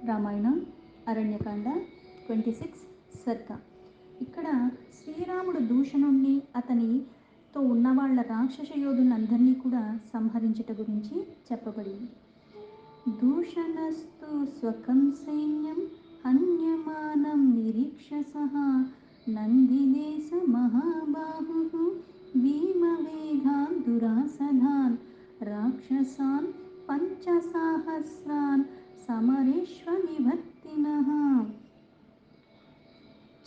రామాయణం అరణ్యకాండ 26 సర్గ. ఇక్కడ శ్రీరాముడు దూషణుణ్ణి అతనితో ఉన్నవాళ్ల రాక్షస యోధులందరినీ కూడా సంహరించుట గురించి చెప్పబడింది. దూషణస్తు స్వకం సైన్యం హన్యమానం నిరీక్షసః నందిదేశ మహాబాహు భీమవేగాన్ దురాసధాన్ రాక్షసాన్ పంచసాహస్రాన్ సమరేష్వ విభక్తినః.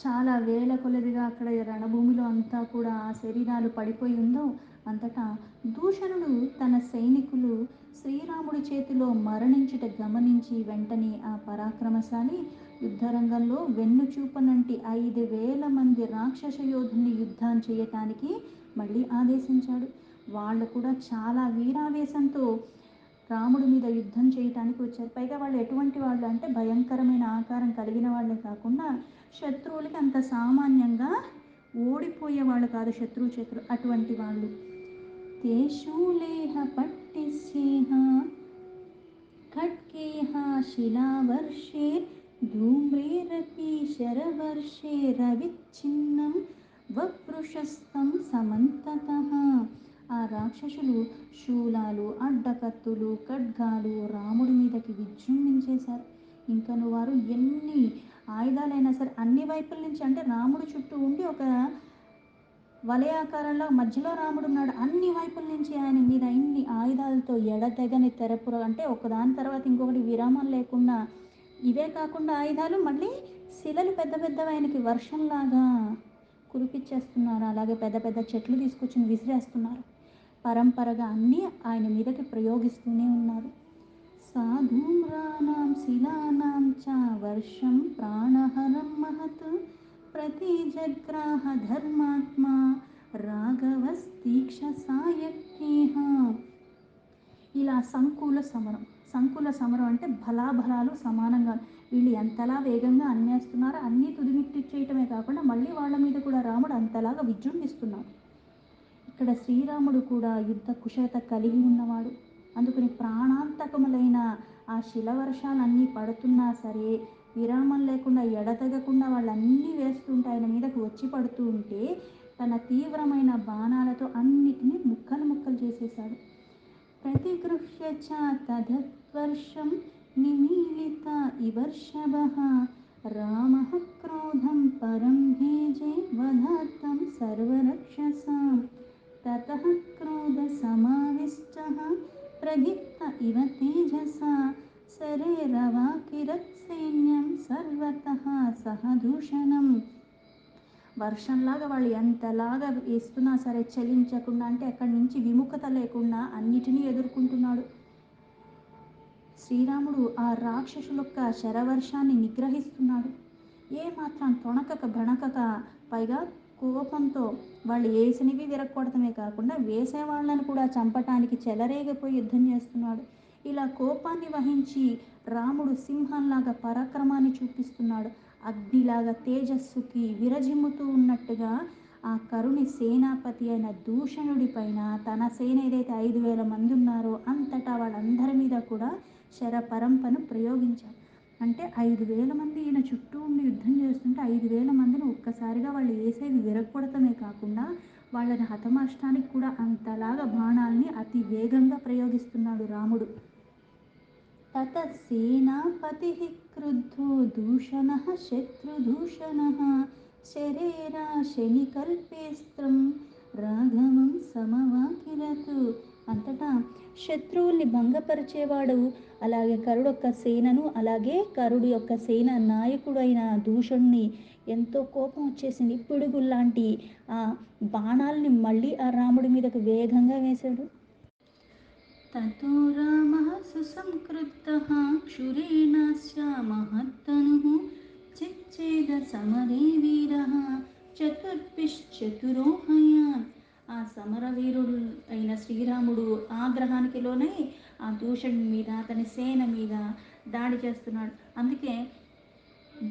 చాలా వేల కొలదిగా అక్కడ రణభూమిలో అంతా కూడా ఆ శరీరాలు పడిపోయి ఉందో అంతటా దూషణుడు తన సైనికులు శ్రీరాముడి చేతిలో మరణించుట గమనించి వెంటనే ఆ పరాక్రమశాలి యుద్ధరంగంలో వెన్నుచూపనంటి 5,000 మంది రాక్షస యోధుల్ని యుద్ధం చేయటానికి మళ్ళీ ఆదేశించాడు. వాళ్ళు కూడా చాలా వీరావేశంతో రాముడి మీద యుద్ధం చేయటానికి వచ్చారు. పైగా వాళ్ళు ఎటువంటి వాళ్ళు అంటే భయంకరమైన ఆకారం కలిగిన వాళ్ళే కాకుండా శత్రువులకి అంత సామాన్యంగా ఓడిపోయే వాళ్ళు కాదు, శత్రువు చేతులు అటువంటి వాళ్ళు. తేషూలేహ పట్టిస్యేహ ఖడ్గేహ శిలావర్షే ధూమ్రేరపి శరవర్షే రవిచ్ఛిన్నం వపృషస్తం సమంతతః. ఆ రాక్షసులు శూలాలు, అడ్డకత్తులు, ఖడ్గాలు రాముడి మీదకి విజృంభించేశారు. ఇంకను వారు ఎన్ని ఆయుధాలైనా సరే అన్ని వైపుల నుంచి, అంటే రాముడి చుట్టూ ఉండి ఒక వలయాకారంలో మధ్యలో రాముడు ఉన్నాడు, అన్ని వైపుల నుంచి ఆయన మీద ఇన్ని ఆయుధాలతో ఎడతెగని తెరపుర, అంటే ఒకదాని తర్వాత ఇంకొకటి విరామం లేకుండా, ఇవే కాకుండా ఆయుధాలు మళ్ళీ శిలలు పెద్ద పెద్దవి ఆయనకి వర్షంలాగా కురిపించేస్తున్నారు. అలాగే పెద్ద పెద్ద చెట్లు తీసుకొచ్చి విసిరేస్తున్నారు. పరంపరగా అన్నీ ఆయన మీదకి ప్రయోగిస్తూనే ఉన్నారు. సాధూమ్రాణం శిలానాం చ వర్షం ప్రాణహరం మహత్ ప్రతిజగ్రాహ ధర్మాత్మా రాఘవస్తీక్షసాయజ్ఞేః. ఇలా సంకుల సమరం అంటే బలాబలాలు సమానంగా, వీళ్ళు ఎంతలా వేగంగా అన్నేస్తున్నారో అన్నీ తుదిమిట్టిచ్చేయటమే కాకుండా మళ్ళీ వాళ్ళ మీద కూడా రాముడు అంతలాగా విజృంభిస్తున్నాడు. ఇక్కడ శ్రీరాముడు కూడా యుద్ధ కుశలత కలిగి ఉన్నవాడు. అందుకని ప్రాణాంతకములైన ఆ శిలవర్షాలన్నీ పడుతున్నా సరే విరామం లేకుండా ఎడతెగకుండా వాళ్ళన్నీ వేస్తుంటే ఆయన మీదకు వచ్చి పడుతూ ఉంటే తన తీవ్రమైన బాణాలతో అన్నిటినీ ముక్కలు ముక్కలు చేసేశాడు. ప్రతిగృహ్య చ తదద్వర్షం నిమీలిత ఇవర్షభః రామః క్రోధం పరం భేజే వధార్థం సర్వరక్షసాం తతః క్రోధ సమావిష్టః ప్రదీప్త ఇవ తేజసా శరేరవాకిరత్ సైన్యం సర్వతః సహ దూషణం. వర్షంలాగా వాళ్ళు ఎంతలాగా వేస్తున్నా సరే చలించకుండా, అంటే అక్కడి నుంచి విముఖత లేకుండా అన్నిటినీ ఎదుర్కొంటున్నాడు. శ్రీరాముడు ఆ రాక్షసులొక్క శరవర్షాన్ని నిగ్రహిస్తున్నాడు. ఏమాత్రం తొణకక బణకక, పైగా కోపంతో వాళ్ళు వేసినవి విరక్కొడటమే కాకుండా వేసే వాళ్ళని కూడా చంపటానికి చెలరేగిపోయి యుద్ధం చేస్తున్నాడు. ఇలా కోపాన్ని వహించి రాముడు సింహంలాగా పరాక్రమాన్ని చూపిస్తున్నాడు. అగ్నిలాగా తేజస్సుకి విరజిమ్ముతూ ఉన్నట్టుగా ఆ కరుని సేనాపతి అయిన దూషణుడి పైన తన సేన ఏదైతే 5,000 మంది ఉన్నారో అంతటా వాళ్ళందరి మీద కూడా శరపరంపను ప్రయోగించాడు. అంటే 5,000 మంది ఈయన చుట్టూ ఉండి యుద్ధం చేస్తుంటే 5,000 మందిని ఒక్కసారిగా వాళ్ళు వేసేది విరగొడటమే కాకుండా వాళ్ళని హతమార్చడానికి కూడా అంతలాగా బాణాల్ని అతి వేగంగా ప్రయోగిస్తున్నాడు రాముడు. తత సేనాపతి క్రుద్ధో దూషణః శత్రుదూషణః శరేరా శనికల్పేస్త్రం రాఘవం సమవాకిరత్. అంతటా శత్రువుల్ని భంగపరిచేవాడు అలాగే కరుడు యొక్క సేనను, అలాగే కరుడు యొక్క సేన నాయకుడు అయిన దూషణుని ఎంతో కోపం వచ్చేసింది. పిడుగుల్లాంటి ఆ బాణాలని మళ్ళీ ఆ రాముడి మీదకు వేగంగా వేశాడు. తతో రామః సుసంక్రుద్ధః క్షురేణాస్య మహత్తనుః చిచ్ఛేద సమరే వీరః చతుర్భిశ్చతురోహయాన్. ఆ సమరవీరుడు అయిన శ్రీరాముడు ఆగ్రహానికి లోనై ఆ దూషణుడి మీద, అతని సేన మీద దాడి చేస్తున్నాడు. అందుకే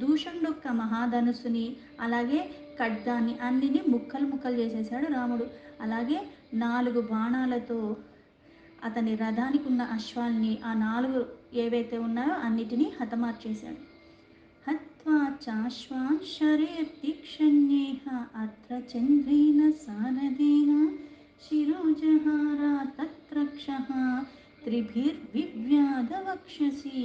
దూషణుడు యొక్క మహాధనుసుని అలాగే ఖడ్గాన్ని అన్నిని ముక్కలు ముక్కలు చేసేసాడు రాముడు. అలాగే 4 బాణాలతో అతని రథానికి ఉన్న అశ్వాల్ని, ఆ 4 ఏవైతే ఉన్నాయో అన్నిటినీ హతమార్చేశాడు. హత్వా చాశ్వాన్ శరేర్దీక్షణ్యేహ అత్ర చంద్రేణ సారథేన శిరోజహార తత్రక్షః త్రిభిర్వివ్యాధవక్షసి.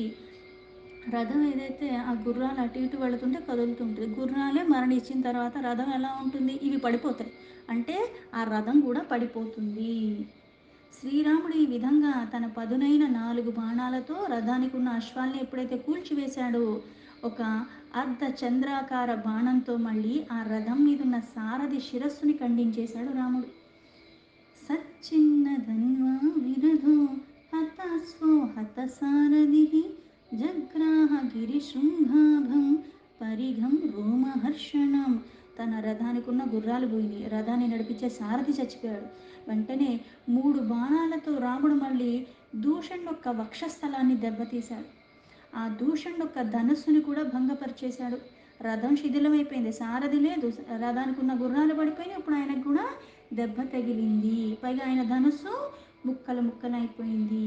రథం ఏదైతే ఆ గుర్రాలు అటు ఇటు వెళుతుంటే కదులుతుంటుంది. గుర్రాలే మరణించిన తర్వాత రథం ఎలా ఉంటుంది? ఇవి పడిపోతాయి. అంటే ఆ రథం కూడా పడిపోతుంది. శ్రీరాముడు ఈ విధంగా తన పదునైన 4 బాణాలతో రథానికి ఉన్న అశ్వాల్ని ఎప్పుడైతే కూల్చివేశాడో, ఒక అర్ధ చంద్రాకార బాణంతో మళ్ళీ ఆ రథం మీద ఉన్న సారథి శిరస్సుని ఖండించేశాడు రాముడు. సచ్చిన్నధన్వా విరధో హతాస్వో హతసారథిః జగ్రాహ గిరిశృంగాభం పరిఘం రోమహర్షణం. తన రథానికి ఉన్న గుర్రాలు పోయినాయి, రథాన్ని నడిపించే సారథి చచ్చిపోయాడు. వెంటనే 3 బాణాలతో రాముడు మళ్ళీ దూషణ్ యొక్క వక్షస్థలాన్ని దెబ్బతీశాడు. ఆ దూషణ్ యొక్క ధనుస్సుని కూడా భంగపరిచేశాడు. రథం శిథిలమైపోయింది, సారథి లేదు, రథానికి ఉన్న గుర్రాలు పడిపోయినాయి. ఇప్పుడు ఆయనకు కూడా దెబ్బ తగిలింది, పైగా ఆయన ధనుస్సు ముక్కలు ముక్కలైపోయింది.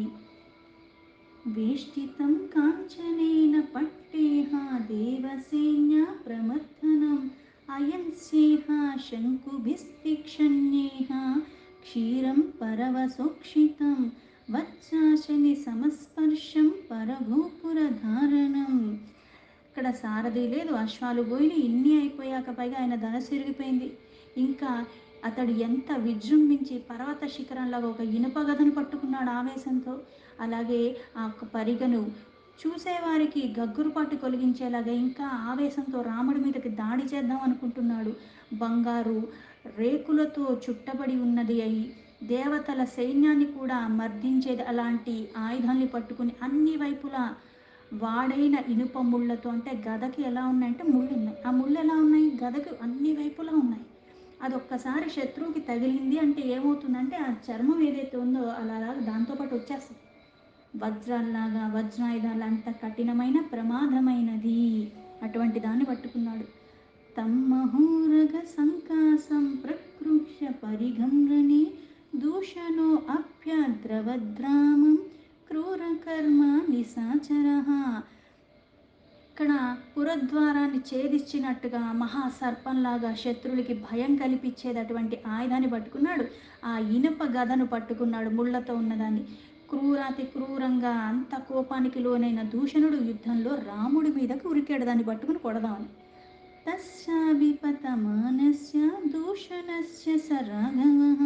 వేష్టితం కాంచనేన పట్టేహ దేవసేన్య ప్రమర్దనం అయంస్యేహ శంకుభిస్తీక్షణ్యేహ క్షీరం పరవసోక్షితం వత్సాశని సమస్పర్శం పరభూపురధారణం. ఇక్కడ సారథి లేదు, అశ్వాలు పోయి ఇన్ని అయిపోయాక పైగా ఆయన ధనస్సు విరిగిపోయింది. ఇంకా అతడు ఎంత విజృంభించి పర్వత శిఖరంలాగా ఒక ఇనుప గదను పట్టుకున్నాడు ఆవేశంతో. అలాగే ఆ పరిగను చూసేవారికి గగ్గురుపాటు కలిగించేలాగా ఇంకా ఆవేశంతో రాముడి మీదకి దాడి చేద్దాం అనుకుంటున్నాడు. బంగారు రేకులతో చుట్టబడి ఉన్నది అయి దేవతల సైన్యాన్ని కూడా మర్దించేది అలాంటి ఆయుధాన్ని పట్టుకుని అన్ని వైపులా వాడైన ఇనుప ముళ్ళతో, అంటే గదకి ఎలా ఉన్నాయంటే ముళ్ళు ఉన్నాయి, ఆ ముళ్ళు ఎలా ఉన్నాయి? గదకి అన్ని వైపులా ఉన్నాయి. అది ఒక్కసారి శత్రువుకి తగిలింది అంటే ఏమవుతుందంటే ఆ చర్మం ఏదైతే ఉందో అలా దాంతోపాటు వచ్చేస్తుంది. వజ్రాల్లాగా వజ్రాయుధాలు అంత కఠినమైన ప్రమాదమైనది. అటువంటి దాన్ని పట్టుకున్నాడు. తమ్మహోరగ సంకాసం ప్రకృష్య పరిగమ్రణి దూషణో అప్యద్రవద్రామం క్రూరకర్మ నిశాచరః. ఇక్కడ పురద్వారాన్ని ఛేదించినట్టుగా మహాసర్పంలాగా శత్రువులకి భయం కల్పించేది అటువంటి ఆయుధాన్ని పట్టుకున్నాడు. ఆ ఇనుప గదను పట్టుకున్నాడు, ముళ్ళతో ఉన్నదాన్ని. క్రూరాతి క్రూరంగా అంత కోపానికి లోనైన దూషణుడు యుద్ధంలో రాముడి మీదకి ఉరికాడు, దాన్ని పట్టుకుని కొడదామని. తస్యాభిపతమానస్య దూషణస్య స రాఘవః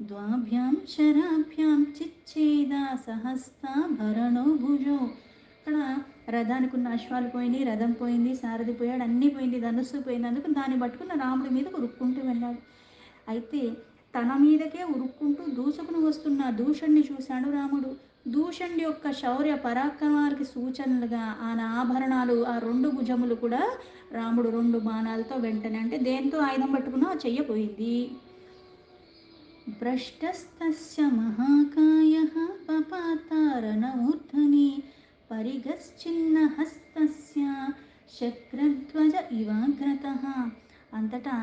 ద్వాభ్యాం శరాభ్యాం చిచ్ఛేదా సహస్తా భరణో భుజో. ఇక్కడ రథానికి ఉన్న అశ్వాలు పోయినాయి, రథం పోయింది, సారథి పోయాడు, అన్నీ పోయింది, ధనుస్సు పోయినందుకు దాన్ని పట్టుకున్న రాముడి మీదకు ఉరుక్కుంటూ వెళ్ళాడు. అయితే తన మీదకే ఉరుక్కుంటూ దూసుకుని వస్తున్న దూషణ్ణి చూశాడు రాముడు. దూషణ్ యొక్క శౌర్య పరాక్రమాలకి సూచనలుగా ఆయన ఆభరణాలు, ఆ 2 భుజములు కూడా రాముడు 2 బాణాలతో వెంటనే, అంటే దేంతో ఆయుధం పట్టుకున్నా ఆ చెయ్యపోయింది. భ్రష్టస్తస్య మహాకాయః పపాతారణమూర్ధని పరిగశ్చిన్న హస్తస్య శక్రధ్వజ ఇవాగ్రతః. అంతటా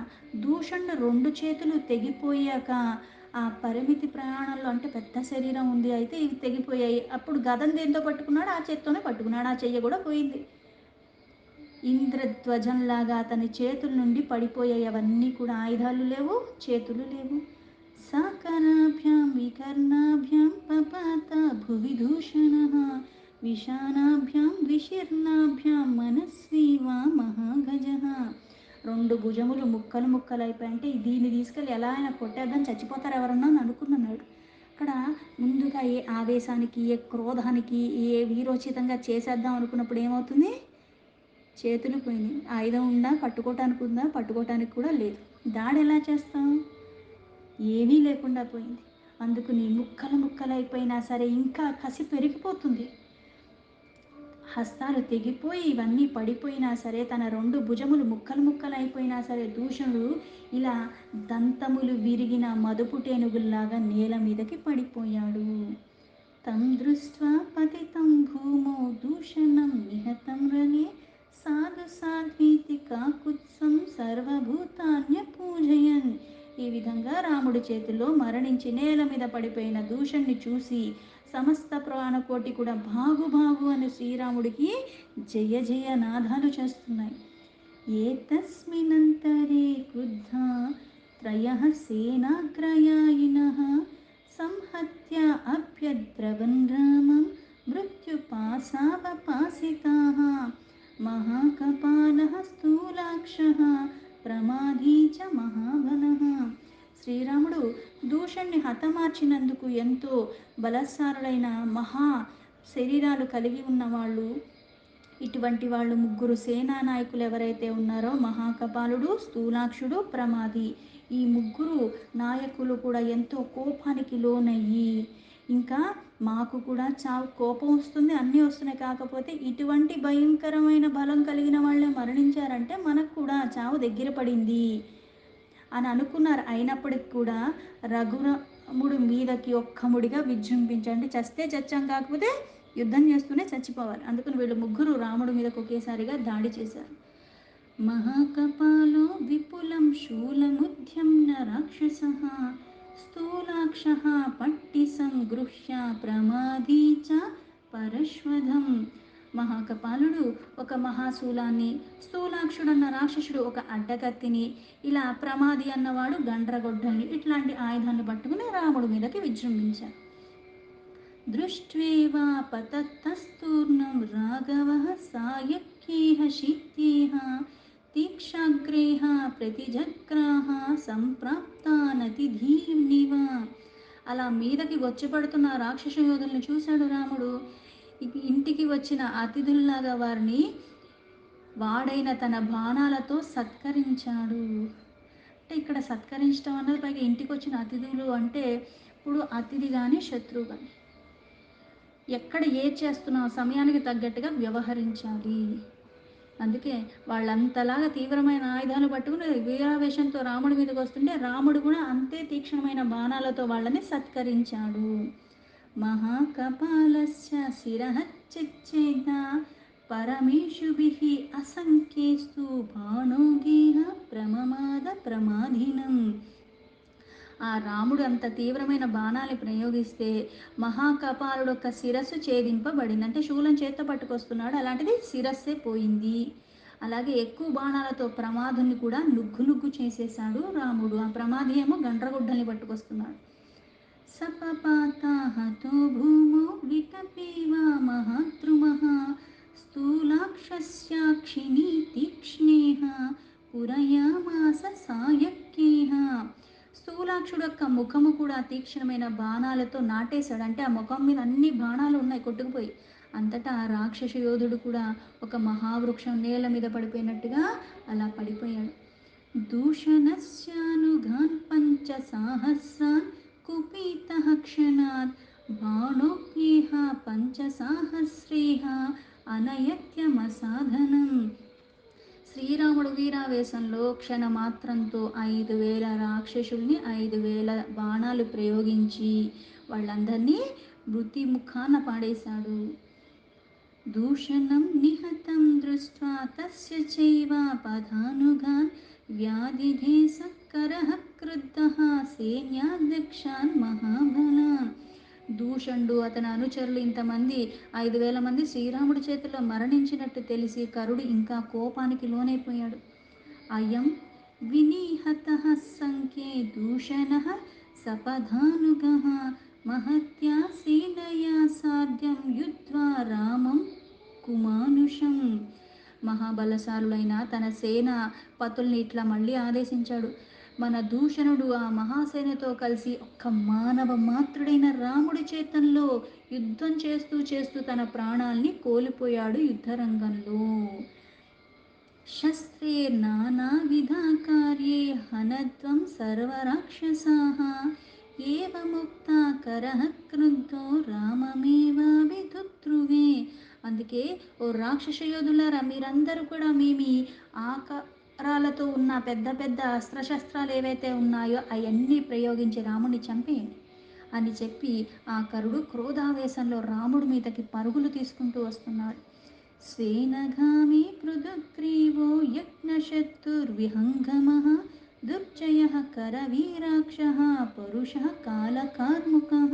దూషణ్ 2 చేతులు తెగిపోయాక ఆ పరిమితి ప్రయాణంలో, అంటే పెద్ద శరీరం ఉంది అయితే ఇవి తెగిపోయాయి. అప్పుడు గదం దేంతో పట్టుకున్నాడు? ఆ చేత్తోనే పట్టుకున్నాడు, ఆ చెయ్య కూడా పోయింది. ఇంద్రధ్వజంలాగా అతని చేతుల నుండి పడిపోయాయి అవన్నీ కూడా. ఆయుధాలు లేవు, చేతులు లేవు. సాకరాభ్యాం వికర్ణాభ్యాం పపాత భువి దూషణః విషానాభ్యాం విశీర్ణాభ్యాం మనస్వీ వా మహాగజః. 2 భుజములు ముక్కలు ముక్కలైపోయి, అంటే దీన్ని తీసుకెళ్ళి ఎలా అయినా కొట్టేద్దాం, చచ్చిపోతారు ఎవరన్నా అని అనుకున్నాడు. అక్కడ ముందుగా ఏ ఆవేశానికి, ఏ క్రోధానికి, ఏ వీరోచితంగా చేసేద్దాం అనుకున్నప్పుడు ఏమవుతుంది? చేతులు పోయినాయి. ఆయుధం ఉందా? పట్టుకోవటానికి ఉందా? పట్టుకోవటానికి కూడా లేదు. దాడి ఎలా చేస్తాం? ఏమీ లేకుండా పోయింది. అందుకుని ముక్కలు ముక్కలైపోయినా సరే ఇంకా కసి పెరిగిపోతుంది. హస్తాలు తెగిపోయి ఇవన్నీ పడిపోయినా సరే, తన 2 భుజములు ముక్కలు ముక్కలు అయిపోయినా సరే దూషణుడు ఇలా దంతములు విరిగిన మదుపు టేనుగుల్లాగా నేల మీదకి పడిపోయాడు. తం దృష్ట్వా పతితం భూమో దూషణం నిహతం రణే సాధు సాధ్వీతి కాకుత్సం సర్వభూతాన్య పూజయన్. ఈ విధంగా రాముడి చేతిలో మరణించి నేల మీద పడిపోయిన దూషణ్ణి చూసి సమస్త ప్రాణకోటి కూడా భాగు భాగు అని శ్రీరాముడికి జయ జయ నాదాలు చేస్తున్నాయి. ఏతస్మినంతరే క్రుద్ధా త్రయః సేనాగ్రయాయినః సంహత్య అభ్యద్రవన్ రామం మృత్యుపాశావపాసితాః మహాకపాలః స్థూలాక్షః ప్రమాదీ చ మహాబలః. శ్రీరాముడు దూషణ్ణి హతమార్చినందుకు ఎంతో బలశాలులైన మహా శరీరాలు కలిగి ఉన్నవాళ్ళు, ఇటువంటి వాళ్ళు ముగ్గురు సేనా నాయకులు ఎవరైతే ఉన్నారో మహాకపాలుడు, స్థూలాక్షుడు, ప్రమాది, ఈ ముగ్గురు నాయకులు కూడా ఎంతో కోపానికి లోనయ్యి, ఇంకా మాకు కూడా చావు కోపం వస్తుంది, అన్నీ వస్తున్నాయి, కాకపోతే ఇటువంటి భయంకరమైన బలం కలిగిన వాళ్ళే మరణించారంటే మనకు కూడా చావు దగ్గర పడింది అని అనుకున్నారు. అయినప్పటికి కూడా రఘురాముడు మీదకి ఒక్కముడిగా విజృంభించండి, చస్తే చచ్చాం, కాకపోతే యుద్ధం చేస్తూనే చచ్చిపోవాలి. అందుకని వీళ్ళు ముగ్గురు రాముడి మీదకి ఒకేసారిగా దాడి చేశారు. మహాకపాలో విపులం శూలముద్యమ్న రాక్షసః స్థూలాక్షః పట్టి సంగృహ్య ప్రమాదీ చ పరశ్వధం. మహాకపాలుడు ఒక మహాశూలాన్ని, స్థూలాక్షుడన్న రాక్షసుడు ఒక అడ్డకత్తిని, ఇలా ప్రమాది అన్నవాడు గండ్రగొడ్డల్ని, ఇట్లాంటి ఆయుధాన్ని పట్టుకుని రాముడి మీదకి విజృంభించారు. దృష్ట్వేవా పతత్తస్తూర్ణం రాఘవః సాయక్యేహ శీత్యేహ తీక్షాగ్రేహ ప్రతిజగ్రాహ సంప్రాప్తానతిధీనివ. అలా మీదకి వచ్చి పడుతున్న రాక్షస యోధుల్ని చూశాడు రాముడు. ఇంటికి వచ్చిన అతిథుల్లాగా వారిని వాడైన తన బాణాలతో సత్కరించాడు. అంటే ఇక్కడ సత్కరించడం అన్నది పైగా ఇంటికి వచ్చిన అతిథులు అంటే ఇప్పుడు అతిథి కానీ శత్రువు కానీ ఎక్కడ ఏది చేస్తున్నా సమయానికి తగ్గట్టుగా వ్యవహరించాలి. అందుకే వాళ్ళంతలాగా తీవ్రమైన ఆయుధాలు పట్టుకుని వీరావేశంతో రాముడి మీదకి వస్తుంటే రాముడు కూడా అంతే తీక్షణమైన బాణాలతో వాళ్ళని సత్కరించాడు. మహాకపాలస్య శిరః చిచ్ఛేద పరమేషుభిః అసంఖ్యేస్తు బాణోగేహ ప్రమమాద ప్రమాధినం. ఆ రాముడు అంత తీవ్రమైన బాణాలు ప్రయోగిస్తే మహాకపాలుడు యొక్క శిరస్సు ఛేదింపబడింది. అంటే శూలం చేత్తో పట్టుకొస్తున్నాడు, అలాంటిది శిరస్సే పోయింది. అలాగే ఎక్కువ బాణాలతో ప్రమాదుని కూడా నుగ్గు నుగ్గు చేసేశాడు రాముడు. ఆ ప్రమాది ఏమో గండ్రగుడ్డల్ని పట్టుకొస్తున్నాడు. సపపాతాహతో భూమో విటపేవా మహాద్రుమః స్థూలాక్షస్యాక్షిణీ తీక్ష్ణేహ పురయామాస సాయక్యేహ. స్థూలాక్షుడు యొక్క ముఖము కూడా తీక్షణమైన బాణాలతో నాటేశాడు. అంటే ఆ ముఖం మీద అన్ని బాణాలు ఉన్నాయి కొట్టుకుపోయి. అంతటా ఆ రాక్షస యోధుడు కూడా ఒక మహావృక్షం నేల మీద పడిపోయినట్టుగా అలా పడిపోయాడు. దూషణస్యానుఘాన్ పంచ సాహస్రాన్ కుపీతః క్షణాత్ బాణోక్యేహ పంచసాహస్రేహ అనయత్యమసాధనం. శ్రీరాముడు వీరావేశంలో క్షణమాత్రంతో 5000 రాక్షసుల్ని 5000 బాణాలు ప్రయోగించి వాళ్ళందరినీ మృతిముఖాన పాడేశాడు. దూషణం నిహతం దృష్ట్వా తస్య చైవ పదానుగాన్ వ్యాధిధే సక్కరః క్రుద్ధః సైన్యాధ్యక్షాన్ మహాబలాన్. దూషణుడు అతని అనుచరులు ఇంతమంది 5000 మంది శ్రీరాముడి చేతిలో మరణించినట్టు తెలిసి కరుడు ఇంకా కోపానికి లోనైపోయాడు. అయం వినిహతః సంఖ్యే దూషణః సపదానుగః మహత్యా సేనయా సాధ్యం యుద్ధ్వా రామం కుమానుషం. మహాబలశాలులైన తన సేన పతుల్ని ఇట్లా మళ్ళీ ఆదేశించాడు. మన దూషణుడు ఆ మహాసేనతో కలిసి ఒక్క మానవ మాత్రుడైన రాముడి చేతంలో యుద్ధం చేస్తూ చేస్తూ తన ప్రాణాల్ని కోల్పోయాడు యుద్ధరంగంలో. శస్త్రే నానావిధా కార్యే హనధ్వం సర్వరాక్షసాః ఏవముక్తా కరః క్రుద్ధో రామమేవాభిదుద్రువే. అందుకే ఓ రాక్షస యోధులారా, మీరందరూ కూడా మీ ఆకారాలతో ఉన్న పెద్ద పెద్ద అస్త్రశస్త్రాలు ఏవైతే ఉన్నాయో అవన్నీ ప్రయోగించి రాముడిని చంపేయండి అని చెప్పి ఆ కరుడు క్రోధావేశంలో రాముడి మీదకి పరుగులు తీసుకుంటూ వస్తున్నాడు. స్వేనఘామి పృథుగ్రీవో యజ్ఞశత్రుర్విహంగమః దుర్జయః కరవీరాక్షః పరుషః కాలకార్ముకః.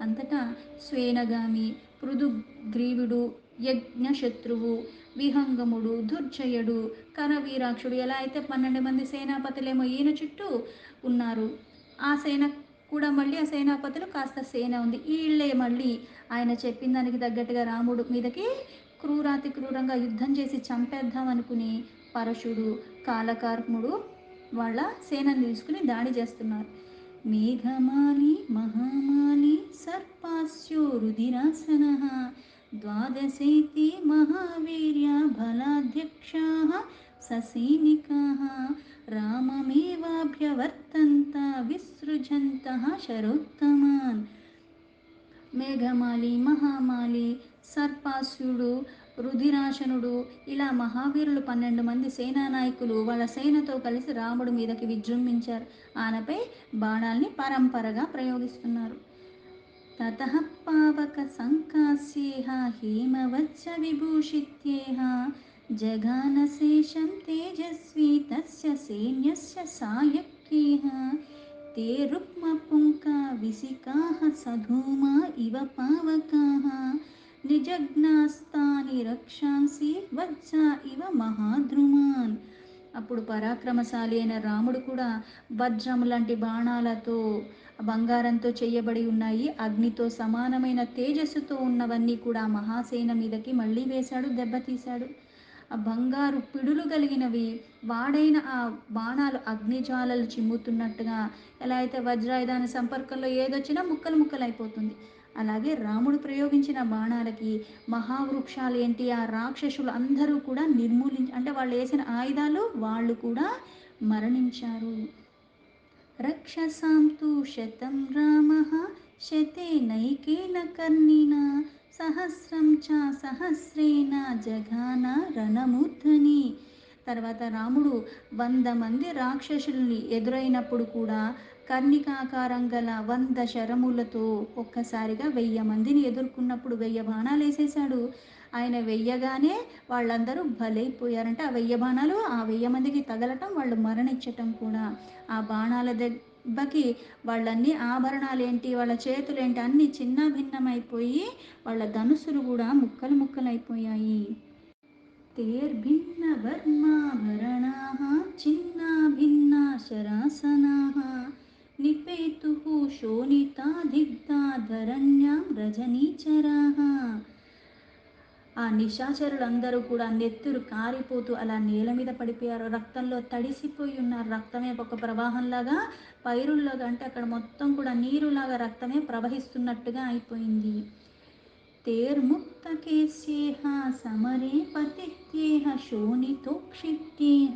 అంతటా స్వేనగామి, పృథుగ్రీవుడు, యజ్ఞశత్రువు, విహంగముడు, దుర్జయుడు, కరవీరాక్షుడు, ఎలా అయితే 12 మంది సేనాపతులేమో ఈయన చుట్టూ ఉన్నారు. ఆ సేన కూడా మళ్ళీ ఆ సేనాపతులు కాస్త సేన ఉంది. వీళ్ళే మళ్ళీ ఆయన చెప్పిన దానికి తగ్గట్టుగా రాముడు మీదకి క్రూరాతి క్రూరంగా యుద్ధం చేసి చంపేద్దాం అనుకుని పరశుడు, కాలకర్ముడు వాళ్ళ సేనను తీసుకుని దాడి చేస్తున్నారు. మేఘమాలి మహామాలి సర్పాస్యో రుధిరాసన ద్వాదశేతి మహావీర్య బలాధ్యక్షా ససైనికా రామమేవాభ్యవర్తంత విసృజంత శరోత్తమాన్. మేఘమాలి, మహామాలి, సర్పాసుడు, రుధిరాశనుడు, ఇలా మహావీరులు 12 మంది సేనానాయకులు వాళ్ళ సేనతో కలిసి రాముడి మీదకి విజృంభించారు. ఆయనపై బాణాల్ని పరంపరగా ప్రయోగిస్తున్నారు. తతః పావక సంకాస్యేహ హేమవజ్ర విభూషిత్యేహ జగానశేషం తేజస్వి తస్య సైన్యస్య సాయక్యేహ ते रुक्मपुङ्का विसिकाः सधूमा इव पावकाः निजघ्नास्तानि रक्षांसि वज्रा इव మహాద్రుమాన్. అప్పుడు పరాక్రమశాలి అయిన రాముడు కూడా వజ్రము లాంటి బాణాలతో బంగారంతో చేయబడి ఉన్నాయి, అగ్నితో సమానమైన తేజస్సుతో ఉన్నవన్నీ కూడా మహాసేన మీదకి మళ్ళీ వేశాడు, దెబ్బతీశాడు. ఆ బంగారు పిడులు కలిగినవి, వాడైన ఆ బాణాలు అగ్నిజ్వాలలు చిమ్ముతున్నట్టుగా, ఎలా అయితే వజ్రాయుధాని సంపర్కంలో ఏదొచ్చినా ముక్కలు ముక్కలు అయిపోతుంది, అలాగే రాముడు ప్రయోగించిన బాణాలకి మహావృక్షాలు ఏంటి, ఆ రాక్షసులు అందరూ కూడా అంటే వాళ్ళు వేసిన ఆయుధాలు వాళ్ళు కూడా మరణించారు. రక్షసాం తు శతం రామః శతేనైకేన కర్ణినా సహస్రం చ సహస్రేణ జఘాన రణమూర్ధని. తర్వాత రాముడు 100 మంది రాక్షసుల్ని ఎదురైనప్పుడు కూడా కర్ణికాకారం గల 100 శరములతో ఒక్కసారిగా 1000 మందిని ఎదుర్కొన్నప్పుడు 1000 బాణాలు వేసేశాడు. ఆయన వెయ్యగానే వాళ్ళందరూ బలైపోయారంటే ఆ 1000 బాణాలు ఆ 1000 మందికి తగలటం, వాళ్ళు మరణించటం కూడా. ఆ బాణాల దెబ్బకి వాళ్ళన్ని ఆభరణాలు ఏంటి, వాళ్ళ చేతులు ఏంటి అన్నీ చిన్న భిన్నమైపోయి వాళ్ళ ధనుసులు కూడా ముక్కలు ముక్కలైపోయాయి. తేర్భిన్న వర్మాభరణాః చిన్నా భిన్నా శరాసనాః నిపేతుః శోణితా దిగ్ధా ధరణ్యాం రజనీచరాః. ఆ నిశాచరులందరూ కూడా నెత్తురు కారిపోతూ అలా నేల మీద పడిపోయారు, రక్తంలో తడిసిపోయి ఉన్నారు. రక్తమే ఒక ప్రవాహంలాగా పైరుల్లాగా, అంటే అక్కడ మొత్తం కూడా నీరులాగా రక్తమే ప్రవహిస్తున్నట్టుగా అయిపోయింది. తేర్ముక్తకేశ్యేహ సమరే పతిత్యేహ శోణితోక్షిత్యేహ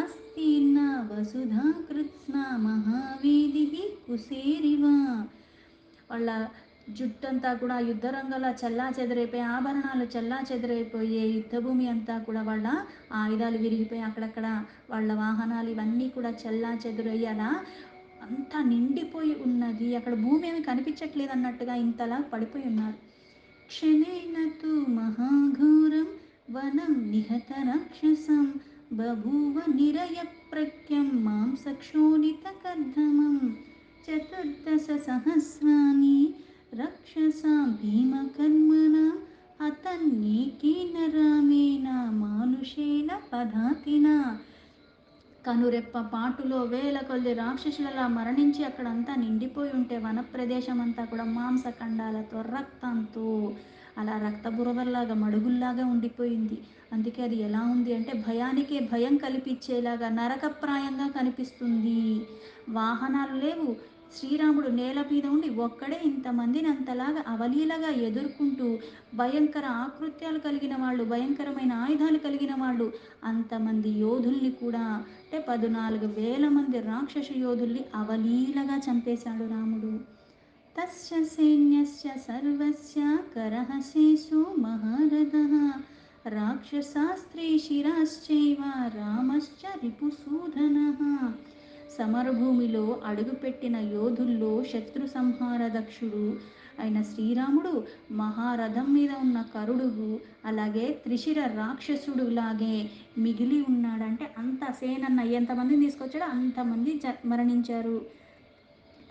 అస్తీర్ణ వసుధా కృత్స్న మహావేదిః కుశేరివ. వాళ్ళ జుట్టంతా కూడా యుద్ధరంగంలో చల్లా చెదరైపోయి, ఆభరణాలు చల్లా చెదరైపోయే, యుద్ధభూమి అంతా కూడా వాళ్ళ ఆయుధాలు విరిగిపోయి అక్కడక్కడ వాళ్ళ వాహనాలు ఇవన్నీ కూడా చల్లా చెదురయ్యి అలా అంతా నిండిపోయి ఉన్నది. అక్కడ భూమి ఏమి కనిపించట్లేదు అన్నట్టుగా ఇంతలా పడిపోయి ఉన్నారు. క్షణేన తు మహాఘోరం వనం నిహత రాక్షసం బభూవ నిరయ ప్రఖ్యం మాంసక్షోణిత కర్ధమం చతుర్దశ సహస్రాణి రక్షసాం భీమకర్మణా హతన్యేకేన రామేణ మానుషేణ పదాతినా. కనురెప్ప పాటులో వేల కొద్ది రాక్షసులలా మరణించి అక్కడంతా నిండిపోయి ఉంటే వనప్రదేశం అంతా కూడా మాంసఖండాలతో రక్తంతో అలా రక్తబురదల్లాగా మడుగుల్లాగా ఉండిపోయింది. అందుకే అది ఎలా ఉంది అంటే భయానికే భయం కల్పించేలాగా నరకప్రాయంగా కనిపిస్తుంది. వాహనాలు లేవు, శ్రీరాముడు నేల మీద ఉండి ఒక్కడే ఇంతమందిని అంతలాగా అవలీలగా ఎదుర్కొంటూ, భయంకర ఆకృత్యాలు కలిగిన వాళ్ళు, భయంకరమైన ఆయుధాలు కలిగిన వాళ్ళు అంతమంది యోధుల్ని కూడా, అంటే 14,000 మంది రాక్షస యోధుల్ని అవలీలగా చంపేశాడు రాముడు. తస్య సైన్యస్య సర్వస్య కరహసేషు మహారథః రాక్షసాస్త్రీ శిరాశ్చైవ రామశ్చ రిపుసూదనః. సమరభూమిలో అడుగుపెట్టిన యోధుల్లో శత్రు సంహార దక్షుడు అయిన శ్రీరాముడు, మహారథం మీద ఉన్న కరుడుగు, అలాగే త్రిశిర రాక్షసుడు లాగే మిగిలి ఉన్నాడంటే అంత సేనన్న ఎంతమందిని తీసుకొచ్చాడో అంతమంది మరణించారు,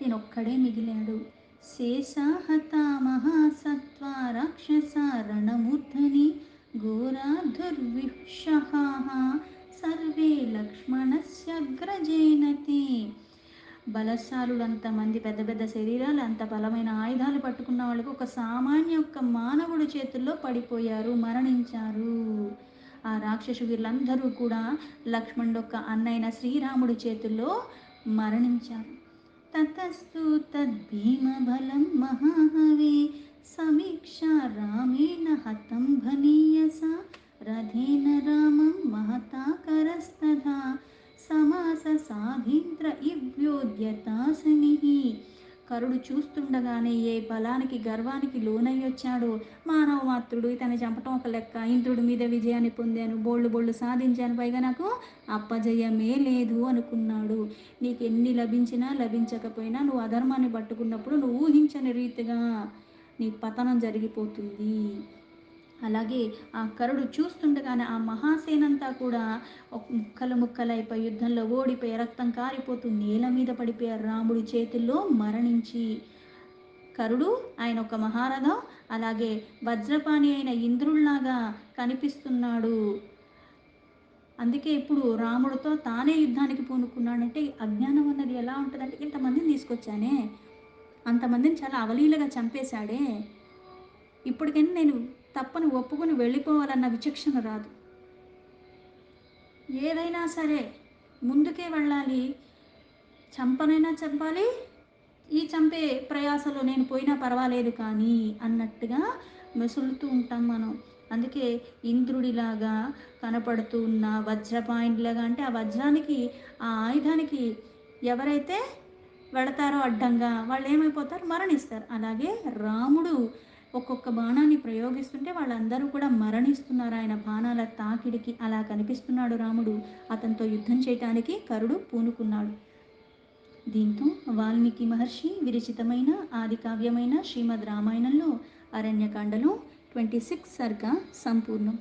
తినొక్కడే మిగిలాడు. శేషాహతా మహాసత్వా రాక్షసా రణమూర్ధని ఘోరా దుర్విషహాః సర్వే లక్ష్మణస్యగ్రజేనతే. బలశాలులు అంతమంది, పెద్ద పెద్ద శరీరాలు, అంత బలమైన ఆయుధాలు పట్టుకున్న వాళ్ళకు ఒక సామాన్య ఒక్క మానవుడి చేతుల్లో పడిపోయారు, మరణించారు. ఆ రాక్షసు వీళ్ళందరూ కూడా లక్ష్మణుడు యొక్క అన్నైన శ్రీరాముడి చేతుల్లో మరణించారు. తతస్తు తద్భీమబలం మహాహవే సమీక్షా రామేణ హతం భనీయస రథేన రామం మహతాకరస్తథా సమాస సాధీంద్ర ఇవ్యోద్యతాసనిః. కరుడు చూస్తుండగానే ఏ బలానికి గర్వానికి లోనయ్యొచ్చాడో, మానవ మాత్రుడు, ఇతన్ని చంపటం ఒక లెక్క, ఇంద్రుడి మీద విజయాన్ని పొందాను, బోళ్ళు బోళ్ళు సాధించాను, పైగా నాకు అప్పజయమే లేదు అనుకున్నాడు. నీకు ఎన్ని లభించినా లభించకపోయినా నువ్వు అధర్మాన్ని పట్టుకున్నప్పుడు నువ్వు ఊహించని రీతిగా నీ పతనం జరిగిపోతుంది. అలాగే ఆ కరుడు చూస్తుండగానే ఆ మహాసేనంతా కూడా ఒక ముక్కలు ముక్కలైపోయి యుద్ధంలో ఓడిపోయి రక్తం కారిపోతూ నేల మీద పడిపోయారు, రాముడి చేతుల్లో మరణించి. కరుడు ఆయన ఒక మహారథం, అలాగే వజ్రపాణి అయిన ఇంద్రుల్లాగా కనిపిస్తున్నాడు. అందుకే ఇప్పుడు రాముడితో తానే యుద్ధానికి పూనుకున్నాడంటే అజ్ఞానం అన్నది ఎలా ఉంటుందంటే, ఇంతమందిని తీసుకొచ్చానే, అంతమందిని చాలా అవలీలగా చంపేశాడే, ఇప్పటికైనా నేను తప్పని ఒప్పుకొని వెళ్ళిపోవాలన్న విచక్షణ రాదు. ఏదైనా సరే ముందుకే వెళ్ళాలి, చంపనైనా చంపాలి, ఈ చంపే ప్రయాసలో నేను పోయినా పర్వాలేదు కానీ అన్నట్టుగా మెసులుతూ ఉంటాం మనం. అందుకే ఇంద్రుడిలాగా కనపడుతూ ఉన్న వజ్రపాయింట్లాగా, అంటే ఆ వజ్రానికి, ఆ ఆయుధానికి ఎవరైతే వెళతారో అడ్డంగా వాళ్ళు ఏమైపోతారు, మరణిస్తారు. అలాగే రాముడు ఒక్కొక్క బాణాన్ని ప్రయోగిస్తుంటే వాళ్ళందరూ కూడా మరణిస్తున్నారు ఆయన బాణాల తాకిడికి. అలా కనిపిస్తున్నాడు రాముడు. అతనితో యుద్ధం చేయటానికి కరుడు పూనుకున్నాడు. దీంతో వాల్మీకి మహర్షి విరచితమైన ఆది కావ్యమైన శ్రీమద్ రామాయణంలో అరణ్యకాండలో 26 సర్గ సంపూర్ణం.